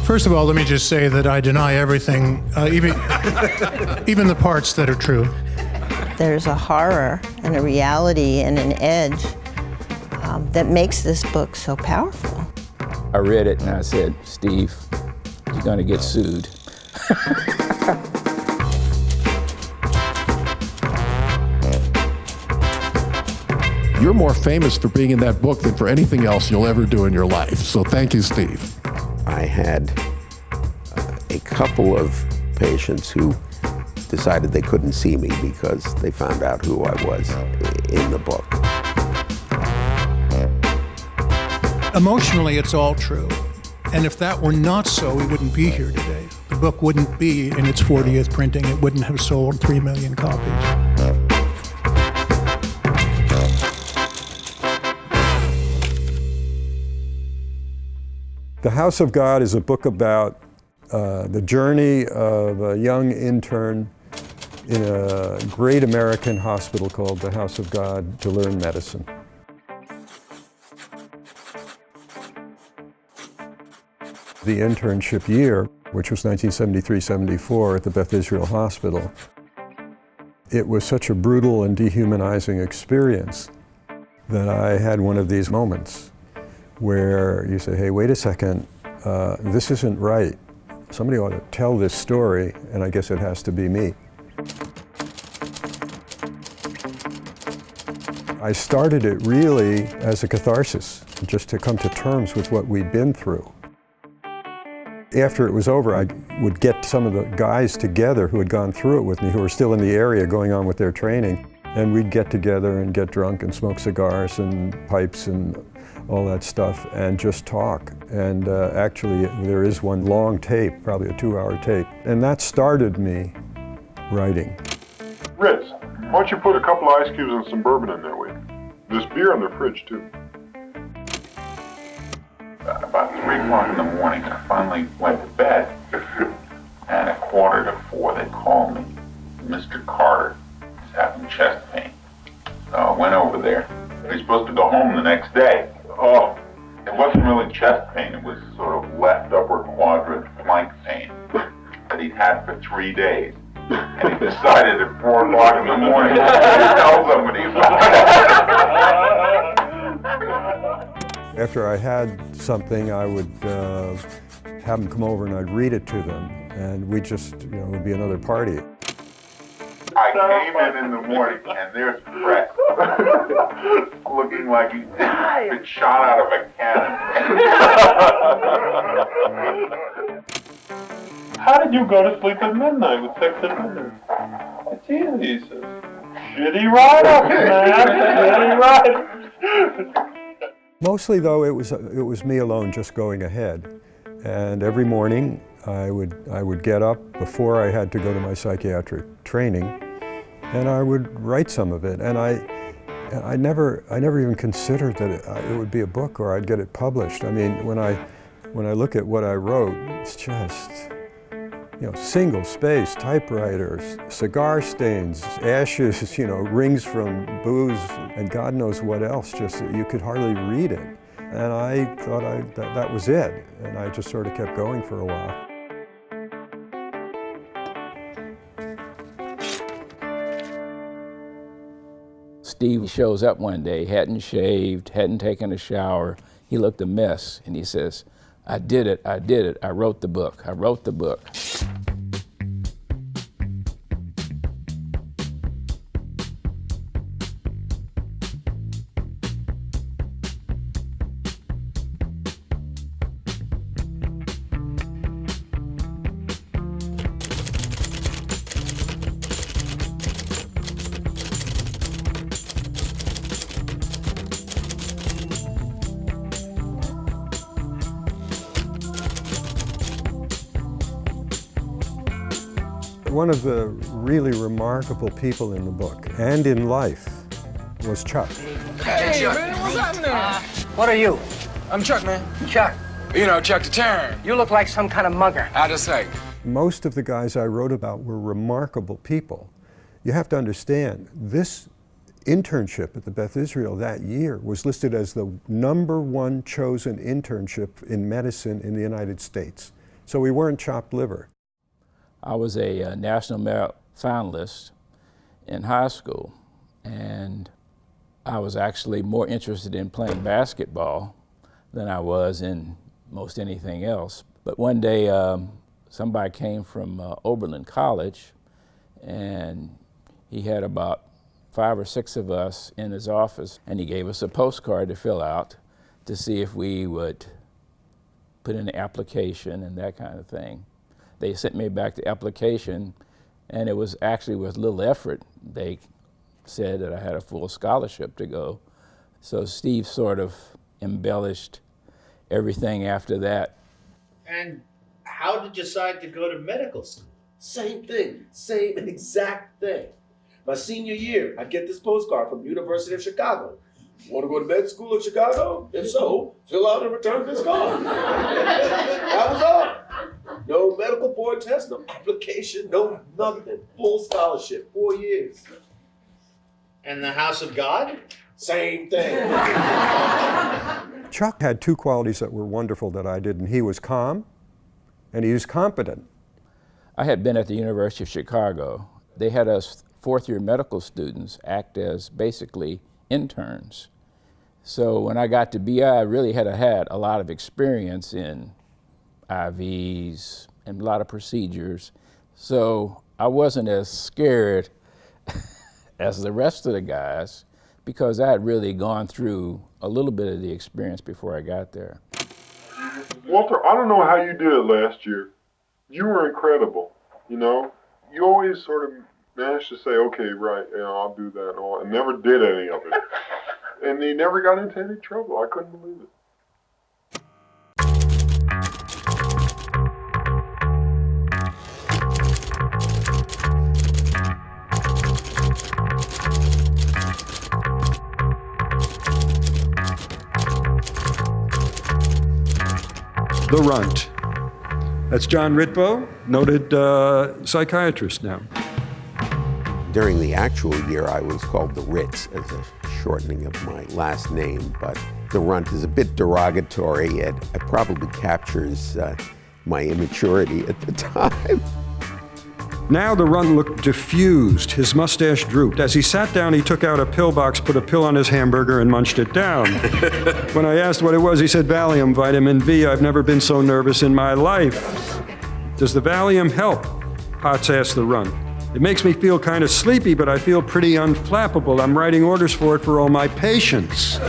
First of all, let me just say that I deny everything, even the parts that are true. There's a horror and a reality and an edge that makes this book so powerful. I read it and I said, Steve, you're going to get sued. You're more famous for being in that book than for anything else you'll ever do in your life. So thank you, Steve. I had a couple of patients who decided they couldn't see me because they found out who I was in the book. Emotionally, it's all true. And if that were not so, we wouldn't be here today. The book wouldn't be in its 40th printing. It wouldn't have sold 3 million copies. The House of God is a book about the journey of a young intern in a great American hospital called the House of God to learn medicine. The internship year, which was 1973-74 at the Beth Israel Hospital, it was such a brutal and dehumanizing experience that I had one of these moments where you say, hey, wait a second, this isn't right. Somebody ought to tell this story, and I guess it has to be me. I started it really as a catharsis, just to come to terms with what we'd been through. After it was over, I would get some of the guys together who had gone through it with me, who were still in the area going on with their training, and we'd get together and get drunk and smoke cigars and pipes and all that stuff, and just talk. And actually, there is one long tape, probably a 2-hour tape, and that started me writing. Ritz, why don't you put a couple of ice cubes and some bourbon in there with you? There's beer in the fridge, too. About 3 o'clock in the morning, I finally went to bed, and at 3:45, they called me. Mr. Carter is having chest pain. So I went over there. He's supposed to go home the next day. Oh, it wasn't really chest pain. It was sort of left upper quadrant flank pain that he'd had for 3 days. And he decided at 4 o'clock in the morning to tell somebody about it. After I had something, I would have them come over and I'd read it to them, and we just, it would be another party. I came in the morning, and there's Brett, looking like he'd been shot out of a cannon. How did you go to sleep at midnight with sex at midnight? It's easy, he says. Shitty write-up, man. Shitty write-up. Mostly, though, it was me alone just going ahead. And every morning, I would get up before I had to go to my psychiatric training, and I would write some of it. And I never even considered that it would be a book or I'd get it published. I mean, when I look at what I wrote, it's just, single space, typewriters, cigar stains, ashes, rings from booze, and God knows what else, just that you could hardly read it. And I thought that was it, and I just sort of kept going for a while. Steve shows up one day, hadn't shaved, hadn't taken a shower. He looked a mess, and he says, I did it, I wrote the book, I wrote the book. One of the really remarkable people in the book, and in life, was Chuck. Hey, man, what's happening? What are you? I'm Chuck, man. Chuck. You know, Chuck the Turn. You look like some kind of mugger. How'd you say? Most of the guys I wrote about were remarkable people. You have to understand, this internship at the Beth Israel that year was listed as the #1 chosen internship in medicine in the United States. So we weren't chopped liver. I was a National Merit finalist in high school, and I was actually more interested in playing basketball than I was in most anything else. But one day, somebody came from Oberlin College, and he had about 5 or 6 of us in his office, and he gave us a postcard to fill out to see if we would put in an application and that kind of thing. They sent me back the application, and it was actually with little effort. They said that I had a full scholarship to go. So Steve sort of embellished everything after that. And how did you decide to go to medical school? Same thing, same exact thing. My senior year, I get this postcard from University of Chicago. Want to go to med school in Chicago? If so, fill out and return this card. That was all. No medical board test, no application, no nothing. Full scholarship, 4 years. And the House of God? Same thing. Chuck had 2 qualities that were wonderful that I didn't. He was calm, and he was competent. I had been at the University of Chicago. They had us 4th-year medical students act as basically interns. So when I got to BI, I really had a lot of experience in IVs and a lot of procedures. So I wasn't as scared as the rest of the guys because I had really gone through a little bit of the experience before I got there. Walter, I don't know how you did it last year. You were incredible, you know? You always sort of managed to say, okay, right, I'll do that and all, and never did any of it. And he never got into any trouble. I couldn't believe it. The Runt. That's John Ritvo, noted psychiatrist now. During the actual year, I was called the Ritz as a shortening of my last name, but the Runt is a bit derogatory. It probably captures my immaturity at the time. Now the Runt looked diffused. His mustache drooped. As he sat down, he took out a pill box, put a pill on his hamburger, and munched it down. When I asked what it was, he said, Valium, vitamin V. I've never been so nervous in my life. Does the Valium help? Potts asked the Runt. It makes me feel kind of sleepy, but I feel pretty unflappable. I'm writing orders for it for all my patients.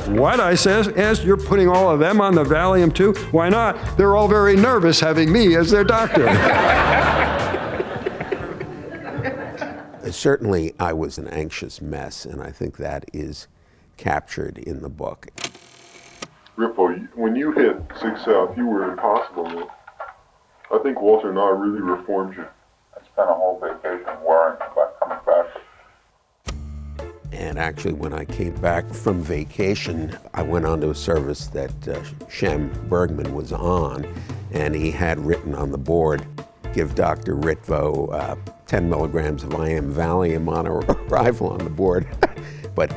What? I says, as you're putting all of them on the Valium too? Why not? They're all very nervous having me as their doctor. Certainly, I was an anxious mess, and I think that is captured in the book. Rippo, when you hit 6 South, you were impossible, man. I think Walter and I really reformed you. I spent a whole vacation worrying about coming back. And actually, when I came back from vacation, I went onto a service that Shem Bergman was on, and he had written on the board, give Dr. Ritvo 10 milligrams of IM Valium on arrival on the board. But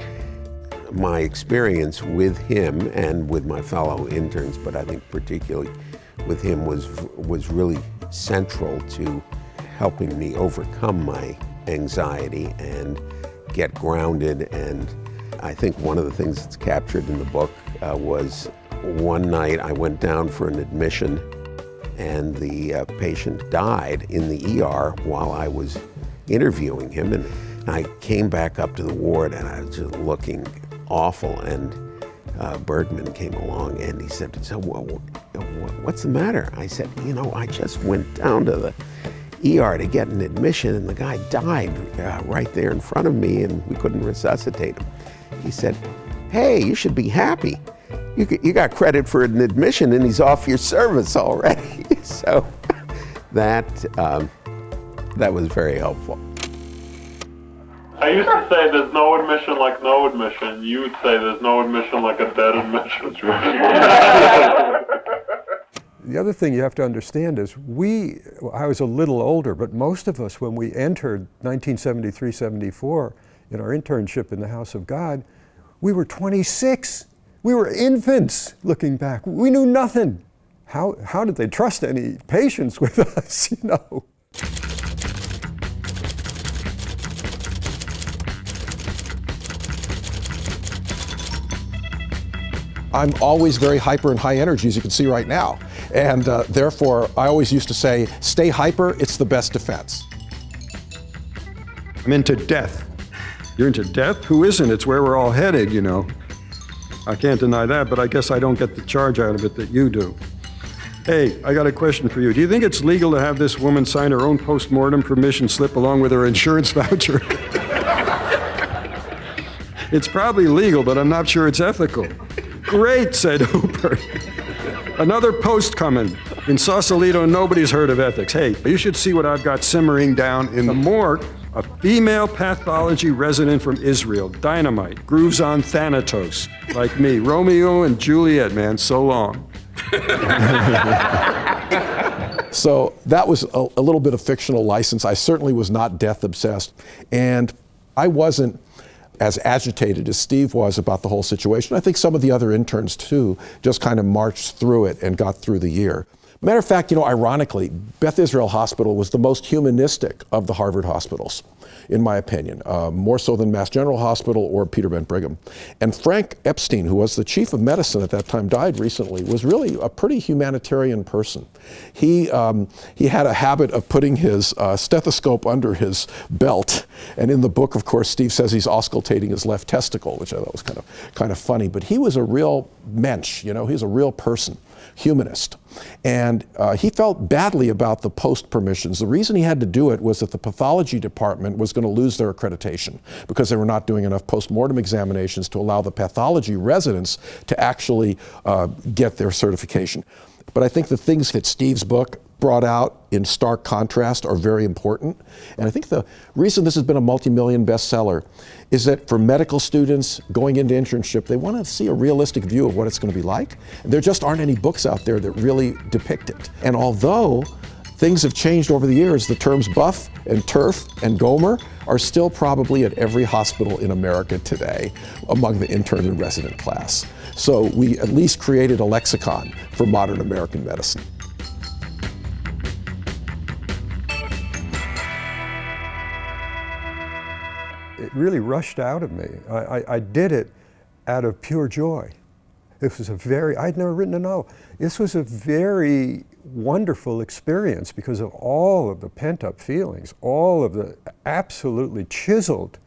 my experience with him and with my fellow interns, but I think particularly with him, was really central to helping me overcome my anxiety and get grounded. And I think one of the things that's captured in the book was one night I went down for an admission and the patient died in the ER while I was interviewing him. And I came back up to the ward and I was just looking awful. And Bergman came along and he said, so what's the matter? I said, I just went down to the ER to get an admission and the guy died right there in front of me and we couldn't resuscitate him. He said, hey, you should be happy. You got credit for an admission and he's off your service already. So that was very helpful. I used to say there's no admission like no admission. You would say there's no admission like a dead admission. The other thing you have to understand is I was a little older, but most of us, when we entered 1973-74 in our internship in the House of God, we were 26. We were infants looking back. We knew nothing. how did they trust any patients with us, you know? I'm always very hyper and high energy, as you can see right now. And therefore, I always used to say, stay hyper, it's the best defense. I'm into death. You're into death? Who isn't? It's where we're all headed, you know. I can't deny that, but I guess I don't get the charge out of it that you do. Hey, I got a question for you. Do you think it's legal to have this woman sign her own post-mortem permission slip along with her insurance voucher? It's probably legal, but I'm not sure it's ethical. Great, said Hooper. Another post coming. In Sausalito, nobody's heard of ethics. Hey, you should see what I've got simmering down in the morgue. A female pathology resident from Israel, dynamite, grooves on Thanatos, like me. Romeo and Juliet, man, so long. So that was a little bit of fictional license. I certainly was not death obsessed. And I wasn't as agitated as Steve was about the whole situation. I think some of the other interns too just kind of marched through it and got through the year. Matter of fact, you know, ironically, Beth Israel Hospital was the most humanistic of the Harvard hospitals, in my opinion, more so than Mass General Hospital or Peterman Brigham. And Frank Epstein, who was the chief of medicine at that time, died recently, was really a pretty humanitarian person. He had a habit of putting his stethoscope under his belt, and in the book, of course, Steve says he's auscultating his left testicle, which I thought was kind of funny. But he was a real mensch, you know, he's a real person. Humanist. And he felt badly about the post permissions. The reason he had to do it was that the pathology department was going to lose their accreditation because they were not doing enough post-mortem examinations to allow the pathology residents to actually get their certification. But I think the things that Steve's book brought out in stark contrast are very important. And I think the reason this has been a multi-million bestseller is that for medical students going into internship, they want to see a realistic view of what it's going to be like. And there just aren't any books out there that really depict it. And although things have changed over the years, the terms buff and turf and Gomer are still probably at every hospital in America today among the intern and resident class. So we at least created a lexicon for modern American medicine. It really rushed out of me. I did it out of pure joy. It was I'd never written a novel. This was a very wonderful experience because of all of the pent-up feelings, all of the absolutely chiseled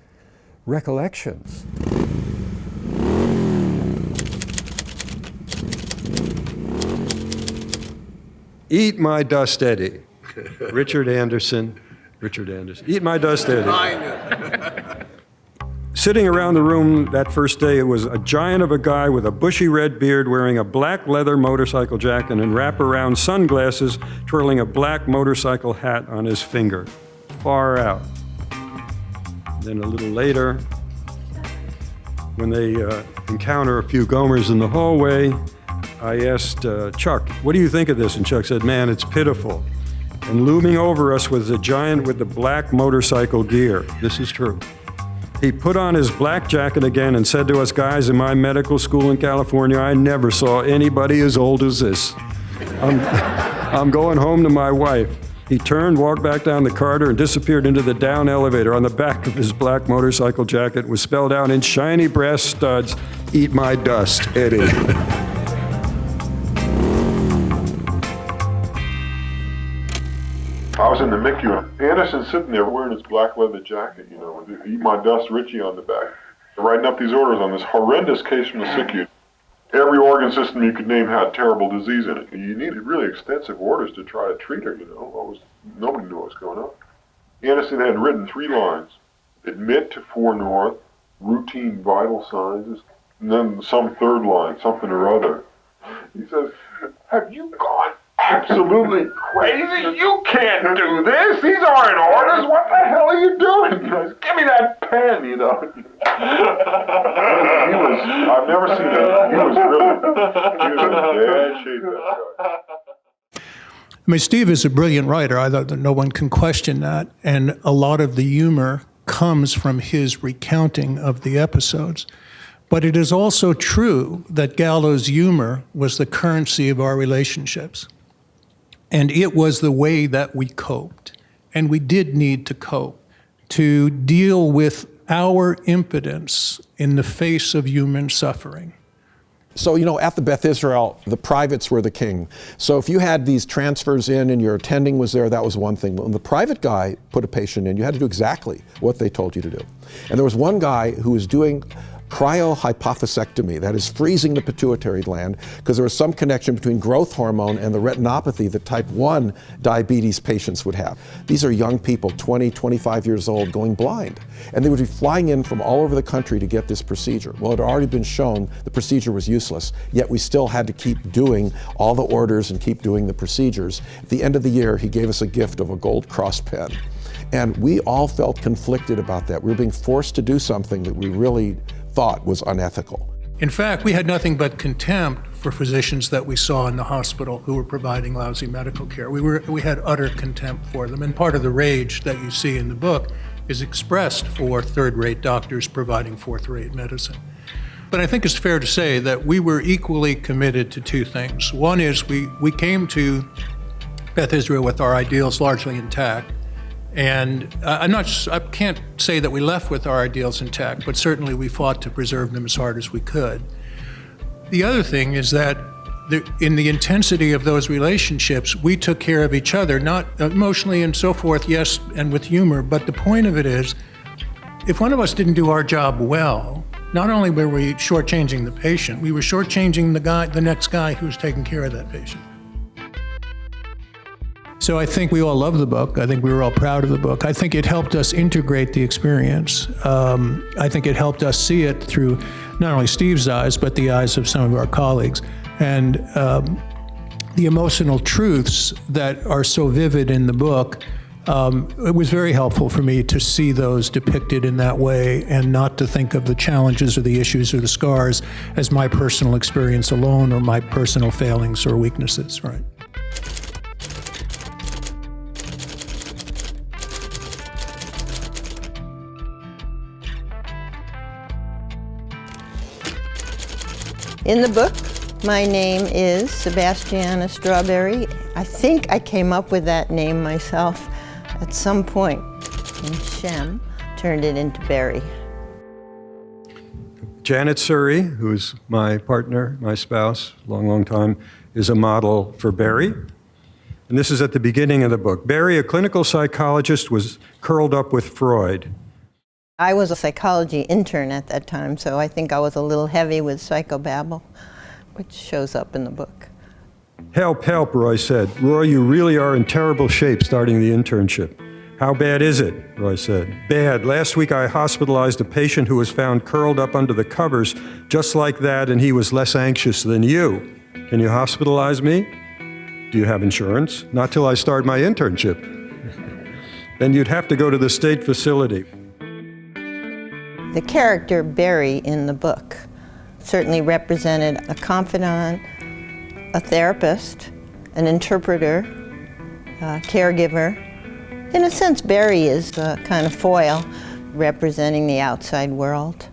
recollections. Eat my dust, Eddie. Richard Anderson. Eat my dust, Eddie. Sitting around the room that first day, it was a giant of a guy with a bushy red beard wearing a black leather motorcycle jacket and wraparound sunglasses, twirling a black motorcycle hat on his finger. Far out. Then a little later, when they encounter a few Gomers in the hallway, I asked Chuck, what do you think of this? And Chuck said, man, it's pitiful. And looming over us was a giant with the black motorcycle gear. This is true. He put on his black jacket again and said to us guys in my medical school in California, I never saw anybody as old as this. I'm going home to my wife. He turned, walked back down the corridor, and disappeared into the down elevator. On the back of his black motorcycle jacket was spelled out in shiny brass studs, "Eat my dust, Eddie." I was in the MICU. Anderson's sitting there wearing his black leather jacket, you know, with "Eat my dust, Richie" on the back, writing up these orders on this horrendous case from the SICU. Every organ system you could name had terrible disease in it. You needed really extensive orders to try to treat her, you know. Nobody knew what was going on. Anderson had written 3 lines: admit to 4 North, routine vital signs, and then some third line, something or other. He says, have you gone absolutely crazy? You can't do this. These aren't orders. What the hell are you doing? He goes, give me that pen, you know. I've never seen that. He was in bad shape, that guy. I mean, Steve is a brilliant writer. I thought that no one can question that. And a lot of the humor comes from his recounting of the episodes. But it is also true that gallows humor was the currency of our relationships. And it was the way that we coped. And we did need to cope to deal with our impotence in the face of human suffering. So, you know, at the Beth Israel, the privates were the king. So if you had these transfers in and your attending was there, that was one thing. But when the private guy put a patient in, you had to do exactly what they told you to do. And there was one guy who was doing cryohypophysectomy, that is freezing the pituitary gland, because there was some connection between growth hormone and the retinopathy that type 1 diabetes patients would have. These are young people, 20, 25 years old, going blind. And they would be flying in from all over the country to get this procedure. Well, it had already been shown the procedure was useless, yet we still had to keep doing all the orders and keep doing the procedures. At the end of the year, he gave us a gift of a gold cross pen. And we all felt conflicted about that. We were being forced to do something that we really thought was unethical. In fact, we had nothing but contempt for physicians that we saw in the hospital who were providing lousy medical care. We had utter contempt for them, and part of the rage that you see in the book is expressed for third-rate doctors providing fourth-rate medicine. But I think it's fair to say that we were equally committed to two things. One is we came to Beth Israel with our ideals largely intact. And I can't say that we left with our ideals intact, but certainly we fought to preserve them as hard as we could. The other thing is that in the intensity of those relationships, we took care of each other, not emotionally and so forth, yes, and with humor, but the point of it is, if one of us didn't do our job well, not only were we shortchanging the patient, we were shortchanging the next guy who was taking care of that patient. So I think we all love the book. I think we were all proud of the book. I think it helped us integrate the experience. I think it helped us see it through not only Steve's eyes, but the eyes of some of our colleagues. And the emotional truths that are so vivid in the book, it was very helpful for me to see those depicted in that way and not to think of the challenges or the issues or the scars as my personal experience alone or my personal failings or weaknesses, right? In the book, my name is SEBASTIANA Strawberry. I think I came up with that name myself at some point, and Shem turned it into Berry. Janet Surrey, who is my partner, my spouse, long time, is a model for Berry. And this is at the beginning of the book. Berry, a clinical psychologist, was curled up with Freud. I was a psychology intern at that time, so I think I was a little heavy with psychobabble, which shows up in the book. Help, help, Roy said. Roy, you really are in terrible shape starting the internship. How bad is it? Roy said. Bad. Last week I hospitalized a patient who was found curled up under the covers just like that, and he was less anxious than you. Can you hospitalize me? Do you have insurance? Not till I start my internship. Then you'd have to go to the state facility. The character Berry in the book certainly represented a confidant, a therapist, an interpreter, a caregiver. In a sense, Berry is a kind of foil representing the outside world.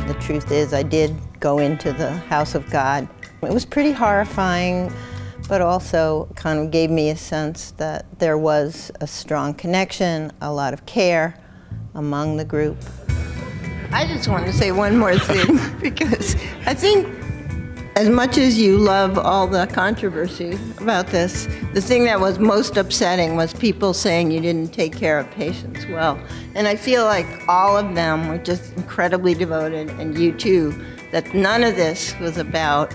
The truth is, I did go into the house of God. It was pretty horrifying, but also kind of gave me a sense that there was a strong connection, a lot of care among the group. I just want to say one more thing, because I think as much as you love all the controversy about this, the thing that was most upsetting was people saying you didn't take care of patients well. And I feel like all of them were just incredibly devoted, and you too, that none of this was about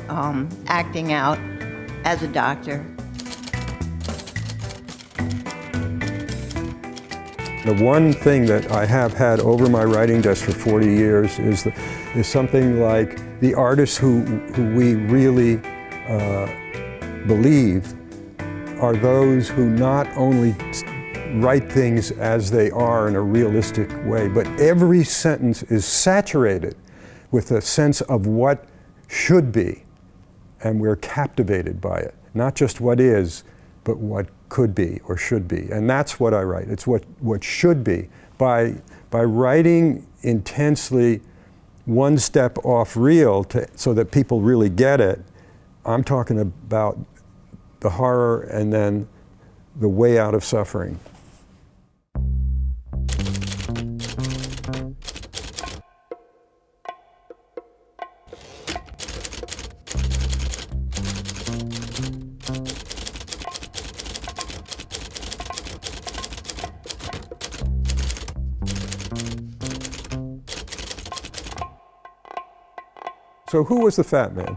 acting out as a doctor. The one thing that I have had over my writing desk for 40 years is something like the artists who we really believe are those who not only write things as they are in a realistic way, but every sentence is saturated with a sense of what should be, and we're captivated by it. Not just what is, but what could be or should be. And that's what I write. It's what should be. By writing intensely one step off real so that people really get it, I'm talking about the horror and then the way out of suffering. So who was the fat man?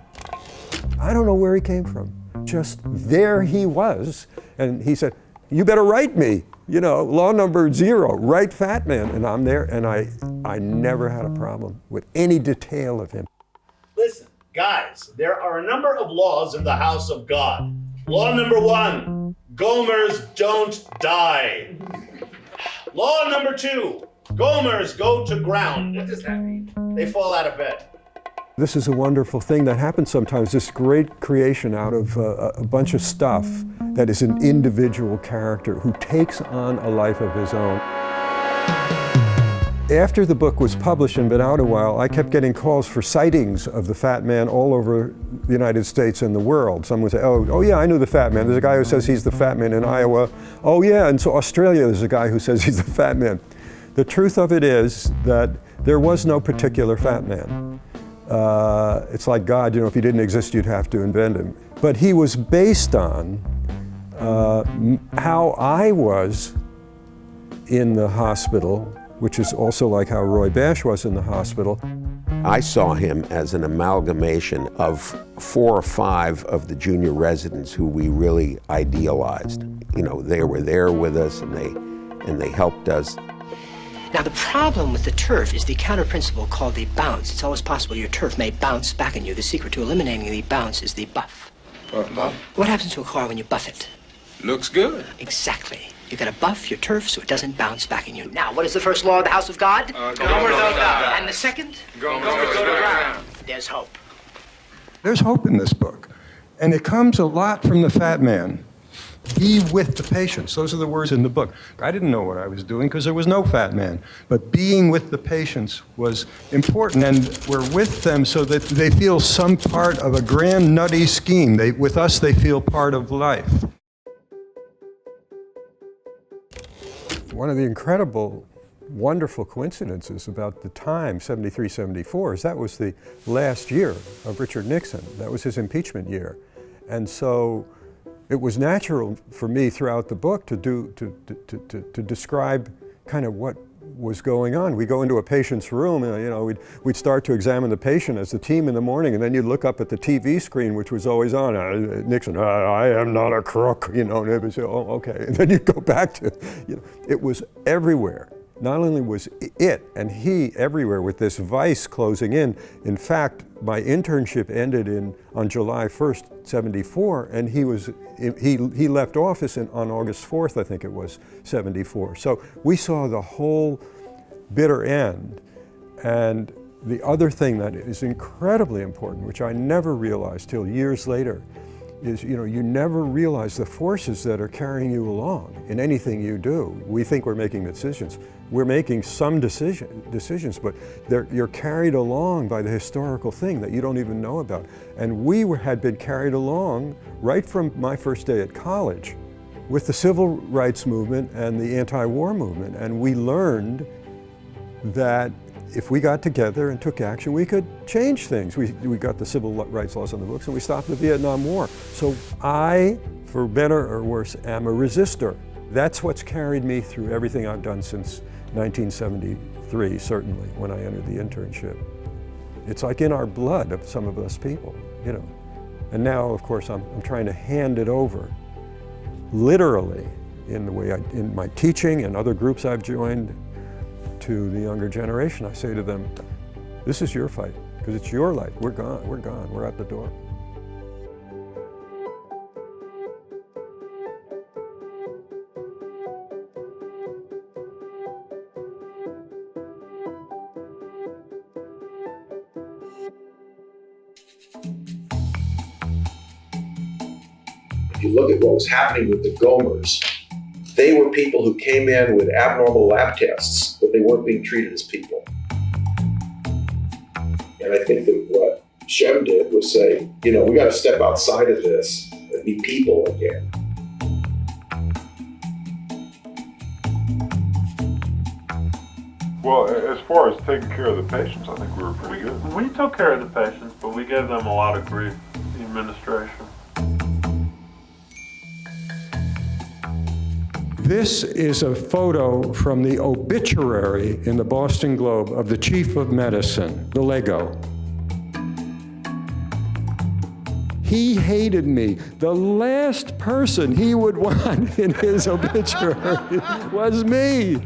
I don't know where he came from. Just there he was. And he said, you better write me. You know, law number 0, write fat man. And I'm there, and I never had a problem with any detail of him. Listen, guys, there are a number of laws in the house of God. Law number 1, Gomers don't die. Law number 2, Gomers go to ground. What does that mean? They fall out of bed. This is a wonderful thing that happens sometimes, this great creation out of a bunch of stuff that is an individual character who takes on a life of his own. After the book was published and been out a while, I kept getting calls for sightings of the fat man all over the United States and the world. Some would say, oh yeah, I knew the fat man. There's a guy who says he's the fat man in Iowa. Oh yeah, and so Australia, there's a guy who says he's the fat man. The truth of it is that there was no particular fat man. It's like God, you know, if he didn't exist, you'd have to invent him. But he was based on how I was in the hospital, which is also like how Roy Basch was in the hospital. I saw him as an amalgamation of 4 or 5 of the junior residents who we really idealized. You know, they were there with us and they helped us. Now, the problem with the turf is the counter principle called the bounce. It's always possible your turf may bounce back on you. The secret to eliminating the bounce is the buff. Buff? What happens to a car when you buff it? Looks good. Exactly. You gotta buff your turf so it doesn't bounce back on you. Now, what is the first law of the house of God? Gomers don't die. And the second? Gomers go to ground. There's hope. There's hope in this book. And it comes a lot from the fat man. Be with the patients. Those are the words in the book. I didn't know what I was doing because there was no fat man. But being with the patients was important. And we're with them so that they feel some part of a grand nutty scheme. With us, they feel part of life. One of the incredible, wonderful coincidences about the time, 73, 74, is that was the last year of Richard Nixon. That was his impeachment year. And so it was natural for me throughout the book to describe kind of what was going on. We go into a patient's room, and, you know, we'd start to examine the patient as the team in the morning, and then you'd look up at the TV screen, which was always on. Nixon, I am not a crook, you know, and everybody say, oh, okay. And then you'd go back to, you know, it was everywhere. Not only was it and he everywhere with this vice closing in. In fact, my internship ended on July 1st, 74, and he left office on August 4th, I think it was, 74. So we saw the whole bitter end. And the other thing that is incredibly important, which I never realized till years later, is, you know, you never realize the forces that are carrying you along in anything you do. We think we're making decisions. We're making some decisions, but you're carried along by the historical thing that you don't even know about. And we had been carried along right from my first day at college with the civil rights movement and the anti-war movement. And we learned that if we got together and took action, we could change things. We got the civil rights laws on the books and we stopped the Vietnam War. So I, for better or worse, am a resistor. That's what's carried me through everything I've done since 1973, certainly, when I entered the internship. It's like in our blood of some of us people, you know. And now, of course, I'm trying to hand it over, literally, in the way in my teaching and other groups I've joined, to the younger generation. I say to them, this is your fight, because it's your life. We're gone, we're out the door. If you look at what was happening with the Gomers, they were people who came in with abnormal lab tests, but they weren't being treated as people. And I think that what Shem did was say, we got to step outside of this and be people again. Well, as far as taking care of the patients, I think we were pretty good. We took care of the patients, but we gave them a lot of grief, the administration. This is a photo from the obituary in the Boston Globe of the chief of medicine, the Lego. He hated me. The last person he would want in his obituary was me.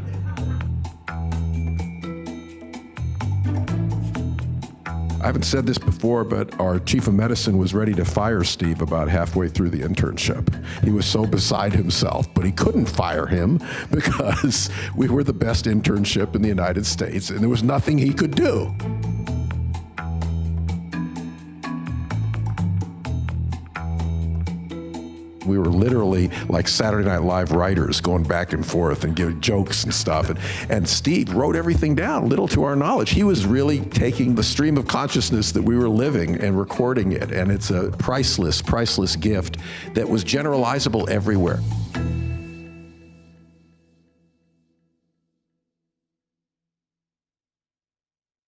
I haven't said this before, but our chief of medicine was ready to fire Steve about halfway through the internship. He was so beside himself, but he couldn't fire him because we were the best internship in the United States and there was nothing he could do. We were literally like Saturday Night Live writers going back and forth and giving jokes and stuff. And Steve wrote everything down, little to our knowledge. He was really taking the stream of consciousness that we were living and recording it. And it's a priceless, priceless gift that was generalizable everywhere.